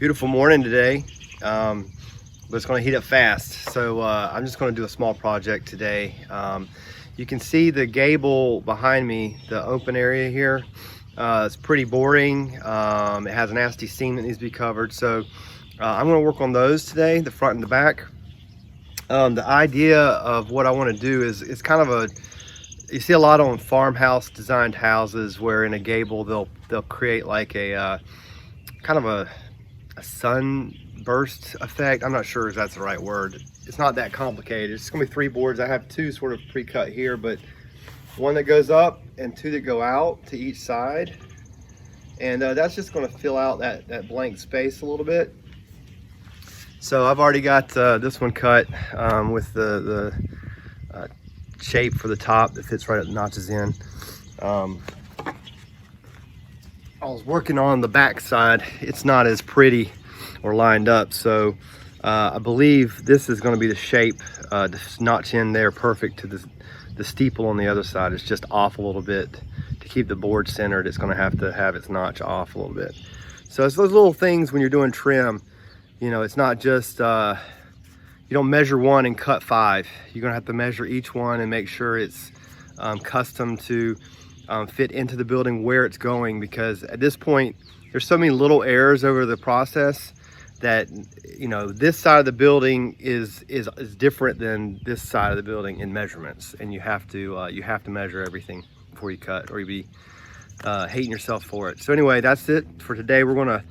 Beautiful morning today, but it's going to heat up fast. So I'm just going to do a small project today. You can see the gable behind me, the open area here. It's pretty boring. It has a nasty seam that needs to be covered. So I'm going to work on those today, the front and the back. The idea of what I want to do is it's kind of a, you see a lot on farmhouse designed houses where in a gable they'll create like a kind of a sunburst effect. I'm not sure if that's the right word. It's not that complicated. It's gonna be 3 boards. I have 2 sort of pre-cut here, but 1 that goes up and 2 that go out to each side. And that's just gonna fill out that blank space a little bit. So I've already got this one cut with the shape for the top that fits right at the notches in. I was working on the back side. It's not as pretty or lined up, so I believe this is going to be the shape. The notch in there perfect to the steeple on the other side. It's just off a little bit. To keep the board centered, it's going to have its notch off a little bit. So it's those little things when you're doing trim. You know, it's not just you don't measure 1 and cut 5. You're going to have to measure each one and make sure it's custom to fit into the building where it's going, because at this point there's so many little errors over the process that, you know, this side of the building is different than this side of the building in measurements, and you have to measure everything before you cut, or you'll be hating yourself for it. So anyway, that's it for today. We're gonna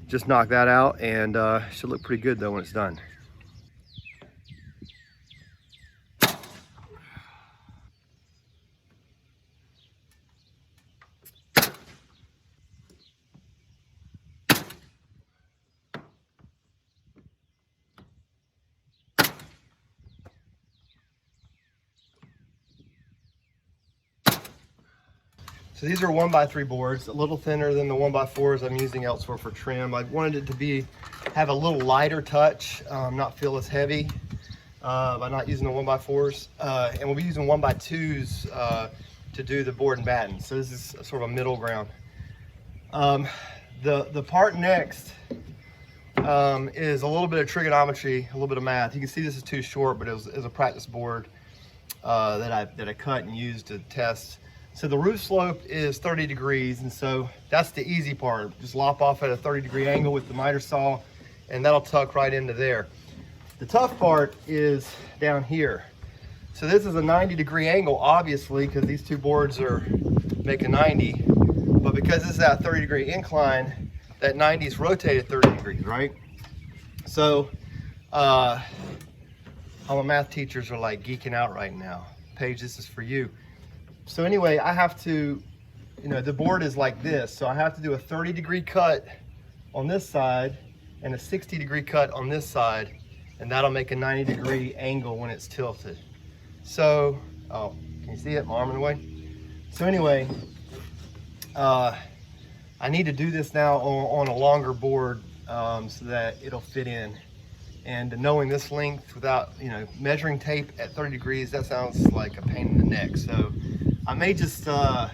just knock that out, and should look pretty good though when it's done. So these are 1x3 boards, a little thinner than the 1x4s I'm using elsewhere for trim. I wanted it to have a little lighter touch, not feel as heavy by not using the 1x4s. And we'll be using 1x2s to do the board and batten. So this is sort of a middle ground. The part next is a little bit of trigonometry, a little bit of math. You can see this is too short, but it was a practice board that I cut and used to test. So the roof slope is 30 degrees, and so that's the easy part. Just lop off at a 30-degree angle with the miter saw, and that'll tuck right into there. The tough part is down here. So this is a 90-degree angle, obviously, because these 2 boards are making 90. But because this is at a 30-degree incline, that 90 is rotated 30 degrees, right? So all the math teachers are like geeking out right now. Paige, this is for you. So anyway, I have to, you know, the board is like this, so I have to do a 30-degree cut on this side and a 60-degree cut on this side, and that'll make a 90-degree angle when it's tilted. So, oh, can you see it? My arm in the way. So anyway, I need to do this now on a longer board so that it'll fit in. And knowing this length without, you know, measuring tape at 30 degrees, that sounds like a pain in the neck. So I may just cut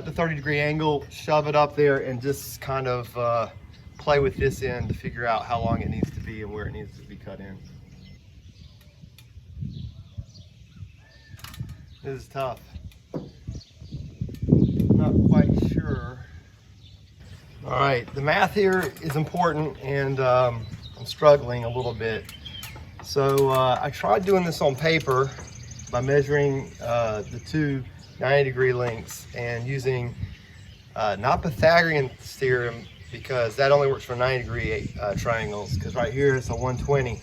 the 30-degree angle, shove it up there, and just kind of play with this end to figure out how long it needs to be and where it needs to be cut in. This is tough. I'm not quite sure. All right, the math here is important, and I'm struggling a little bit. So I tried doing this on paper by measuring the 2 90-degree lengths and using not Pythagorean theorem, because that only works for 90-degree triangles, because right here it's a 120.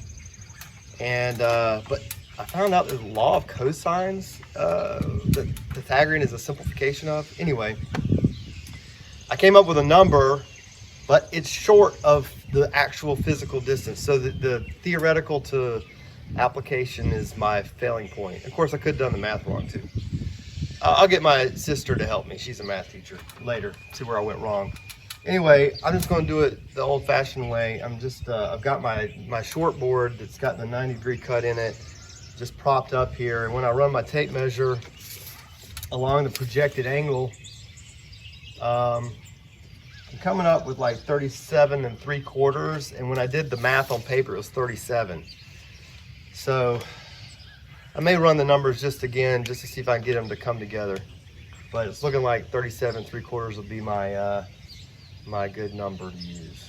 And but I found out the law of cosines that Pythagorean is a simplification of. Anyway, I came up with a number, but it's short of the actual physical distance. So the theoretical to application is my failing point. Of course, I could have done the math wrong too. I'll get my sister to help me. She's a math teacher later, see where I went wrong. Anyway, I'm just going to do it the old-fashioned way. I've got my short board that's got the 90-degree cut in it, just propped up here. And when I run my tape measure along the projected angle, I'm coming up with like 37 3/4, and when I did the math on paper, it was 37. So I may run the numbers just again, just to see if I can get them to come together. But it's looking like 37 3/4 will be my my good number to use.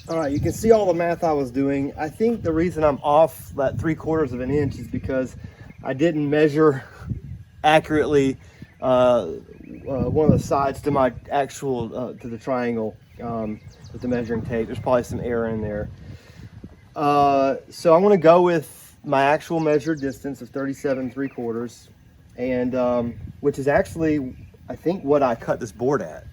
All right, you can see all the math I was doing. I think the reason I'm off that 3/4 of an inch is because I didn't measure accurately one of the sides to my actual to the triangle with the measuring tape. There's probably some error in there. So I'm going to go with my actual measured distance of 37 3/4, and which is actually, I think, what I cut this board at.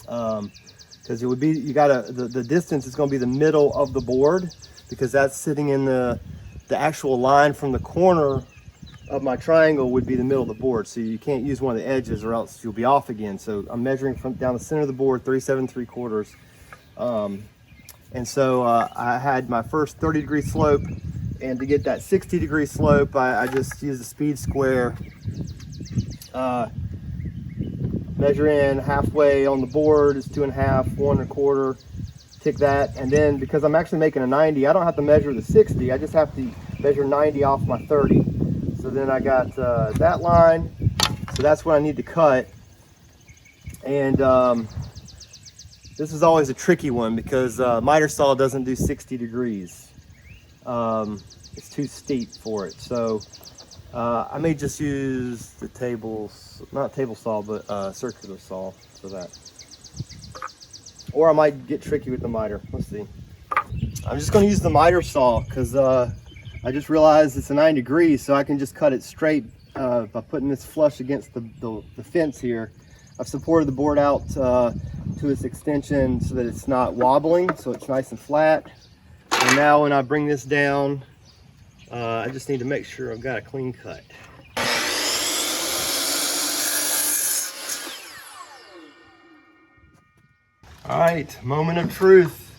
Because it would be, you gotta, the distance is going to be the middle of the board, because that's sitting in the actual line from the corner of my triangle would be the middle of the board. So you can't use one of the edges or else you'll be off again. So I'm measuring from down the center of the board, 37 3/4. And so I had my first 30-degree slope, and to get that 60-degree slope, I just used a speed square. Measure in halfway on the board is 2.5, 1 1/4. Tick that, and then because I'm actually making a 90, I don't have to measure the 60. I just have to measure 90 off my 30. So then I got that line. So that's what I need to cut. And this is always a tricky one because miter saw doesn't do 60 degrees. It's too steep for it. So I may just use the not table saw, but circular saw for that. Or I might get tricky with the miter. Let's see. I'm just going to use the miter saw because I just realized it's a 90 degrees, so I can just cut it straight by putting this flush against the fence here. I've supported the board out to its extension so that it's not wobbling, so it's nice and flat. And now when I bring this down, I just need to make sure I've got a clean cut. All right, moment of truth.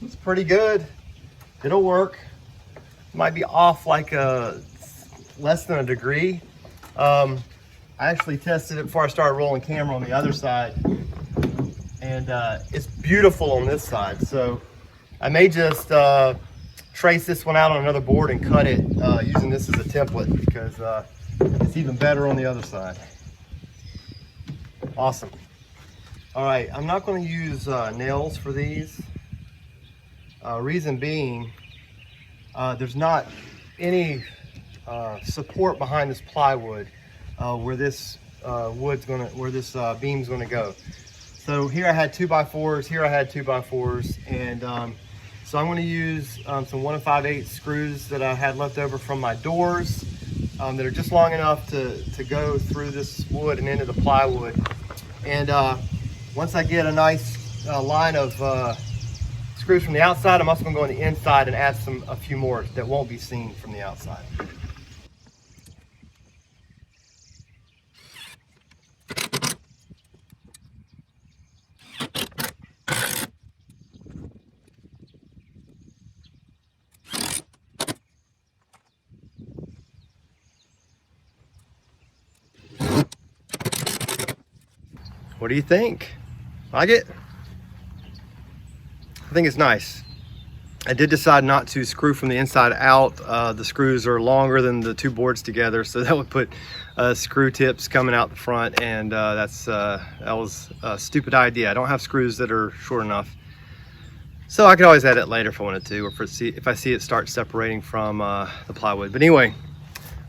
It's pretty good. It'll work. Might be off like less than a degree. I actually tested it before I started rolling camera on the other side, and it's beautiful on this side. So I may just trace this one out on another board and cut it using this as a template, because it's even better on the other side. Awesome. All right, I'm not going to use nails for these. Reason being, there's not any support behind this plywood where this beam's gonna go. So here I had 2x4s, here I had 2x4s, and so I'm going to use some 1 5/8 screws that I had left over from my doors that are just long enough to go through this wood and into the plywood. And once I get a nice line of screws from the outside, I'm also going to go on the inside and add a few more that won't be seen from the outside. What do you think? Like it? I think it's nice. I did decide not to screw from the inside out. The screws are longer than the two boards together, so that would put screw tips coming out the front, and that was a stupid idea. I don't have screws that are short enough, so I could always add it later if I wanted to, or if I see it start separating from the plywood. But anyway,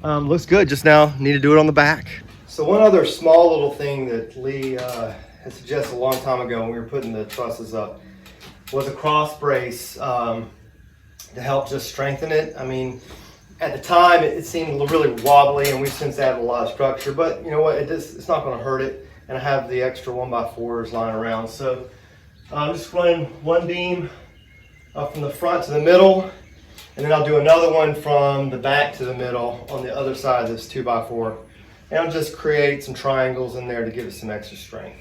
looks good. Just now need to do it on the back. So one other small little thing that Lee had suggested a long time ago when we were putting the trusses up was a cross brace to help just strengthen it. I mean, at the time it seemed really wobbly, and we've since added a lot of structure, but you know what, it's not going to hurt it, and I have the extra 1x4s lying around. So I'm just running one beam up from the front to the middle, and then I'll do another one from the back to the middle on the other side of this 2x4. And I'll just create some triangles in there to give it some extra strength.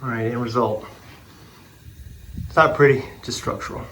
All right, end result. It's not pretty, just structural.